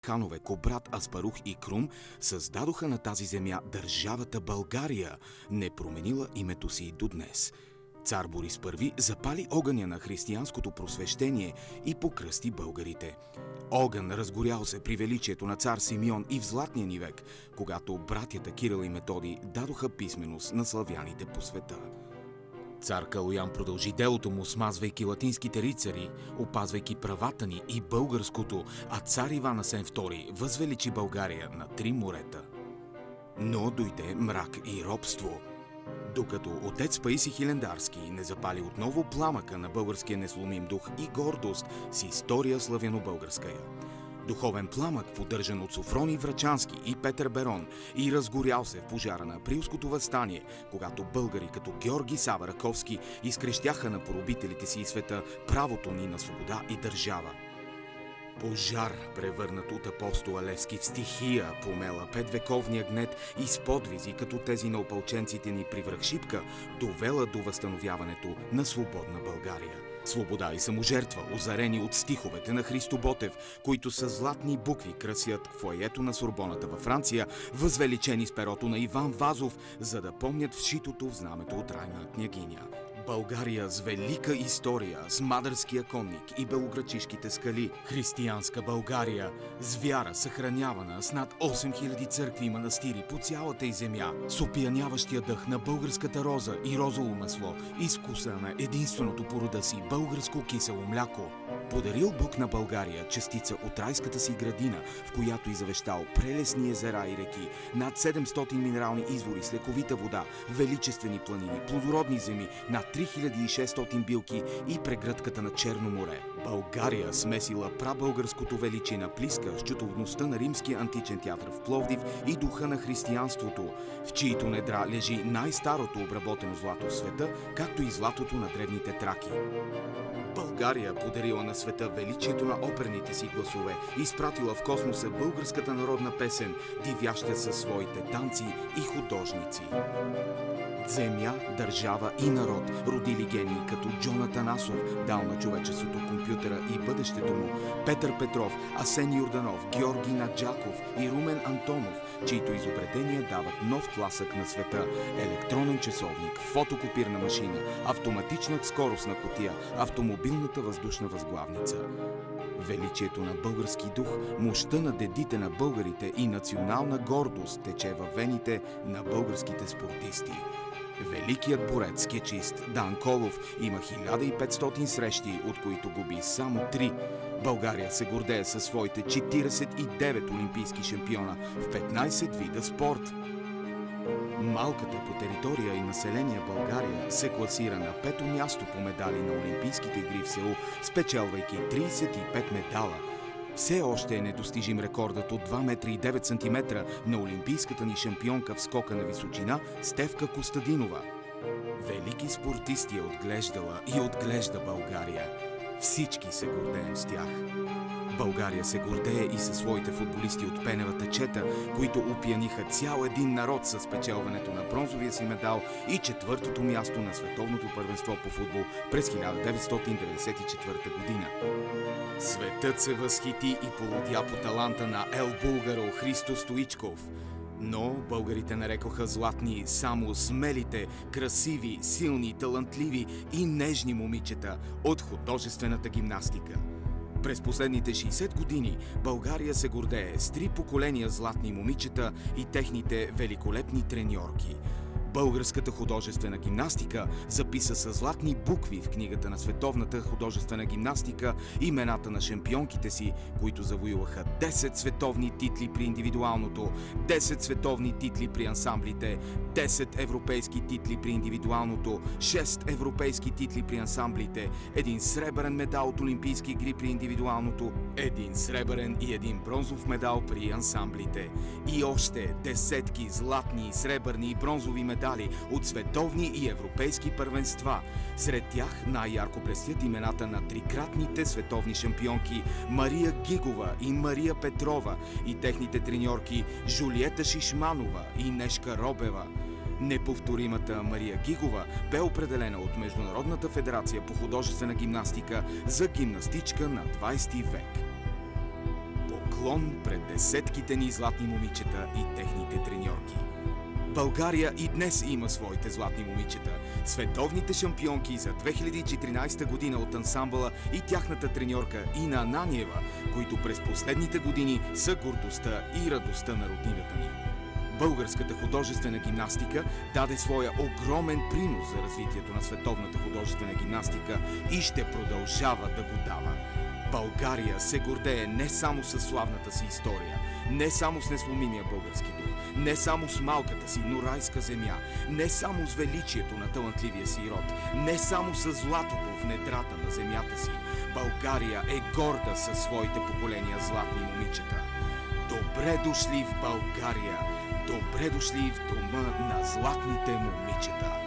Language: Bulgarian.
Канове, Кобрат, Аспарух и Крум създадоха на тази земя държавата България, не променила името си до днес. Цар Борис I запали огъня на християнското просвещение и покръсти българите. Огън разгорял се при величието на цар Симеон и в Златния ни век, когато братята Кирил и Методий дадоха писменост на славяните по света. Цар Калоян продължи делото му, смазвайки латинските рицари, опазвайки правата ни и българското, а цар Иван Асен II възвеличи България на 3 морета. Но дойде мрак и робство. Докато отец Паисий Хилендарски не запали отново пламъка на българския несломим дух и гордост с история славяно-българская. Духовен пламък, поддържан от Софроний Врачански и Петър Берон, и разгорял се в пожара на Априлското въстание, когато българи като Георги Сава Раковски изкрещяха на поробителите си и света правото ни на свобода и държава. Пожар, превърнат от апостола Левски в стихия, помела петвековния гнет и с подвизи, като тези на опълченците ни при връх Шипка, довела до възстановяването на свободна България. Свобода и саможертва, озарени от стиховете на Христо Ботев, които с златни букви красят фоайето на Сорбоната във Франция, възвеличени с перото на Иван Вазов, за да помнят вшитото в знамето от Райна княгиня. България с велика история, с Мадърския конник и белоградчишките скали. Християнска България с вяра съхранявана с над 8000 църкви и манастири по цялата й земя, с опияняващия дъх на българската роза и розово масло и с вкуса на единственото по рода си българско кисело мляко. Подарил Бог на България частица от райската си градина, в която завещал прелесни езера и реки, над 700 минерални извори с лековита вода, величествени планини, плодородни земи, над 3600 билки и прегръдката на Черно море. България смесила прабългарското величие на Плиска с чутовността на римския античен театър в Пловдив и духа на християнството, в чието недра лежи най-старото обработено злато в света, както и златото на древните траки. България подарила на света величието на оперните си гласове, изпратила в космоса българската народна песен, дивяща със своите танци и художници. Земя, държава и народ родили гении като Джон Атанасов, дал на човечеството компютъра и бъдещето му, Петър Петров, Асен Йорданов, Георги Наджаков и Румен Антонов, чието изобретения дават нов тласък на света, електронен часовник, фотокопирна машина, автоматична скоростна кутия, автомобилната въздушна възглавница. Величието на български дух, мощта на дедите на българите и национална гордост тече във вените на българските спортисти. Великият борец, скечист Дан Колов има 1500 срещи, от които губи само 3. България се гордее със своите 49 олимпийски шампиона в 15 вида спорт. Малката по територия и население България се класира на 5-то място по медали на Олимпийските игри в Сеул, спечелвайки 35 медала. Все още е недостижим рекордът от 2 метра и 9 сантиметра на олимпийската ни шампионка в скока на височина Стефка Костадинова. Велики спортисти е отглеждала и отглежда България. Всички се гордеем с тях. България се гордее и със своите футболисти от пеневата чета, които опияниха цял един народ с спечелването на бронзовия си медал и 4-то място на световното първенство по футбол през 1994 година. Светът се възхити и полудя по таланта на Ел Булгаро Христо Стоичков. Но българите нарекоха златни само смелите, красиви, силни, талантливи и нежни момичета от художествената гимнастика. През последните 60 години България се гордее с 3 поколения златни момичета и техните великолепни треньорки. Българската художествена гимнастика записа с златни букви в книгата на световната художествена гимнастика имената на шампионките си, които завоюваха 10 световни титли при индивидуалното, 10 световни титли при ансамблите, 10 европейски титли при индивидуалното, 6 европейски титли при ансамблите, 1 сребърен медал от Олимпийски игри при индивидуалното, 1 сребърен и 1 бронзов медал при ансамблите и още десетки златни, сребърни и бронзови медали от световни и европейски първенства. Сред тях най-ярко блестят имената на трикратните световни шампионки Мария Гигова и Мария Петрова и техните треньорки Жулиета Шишманова и Нешка Робева. Неповторимата Мария Гигова бе определена от Международната федерация по художествена гимнастика за гимнастичка на 20 век. поклон пред десетките ни златни момичета и техните треньорки. България и днес има своите златни момичета. Световните шампионки за 2014 година от ансамбъла и тяхната треньорка Ина Ананиева, които през последните години са гордостта и радостта на родината ни. Българската художествена гимнастика даде своя огромен принос за развитието на световната художествена гимнастика и ще продължава да го дава. България се гордее не само с славната си история, не само с несломимия български дух, не само с малката си, но райска земя, не само с величието на талантливия си род, не само с златото в недрата на земята си. България е горда със своите поколения златни момичета. Добре дошли в България! Добре дошли в дома на златните момичета!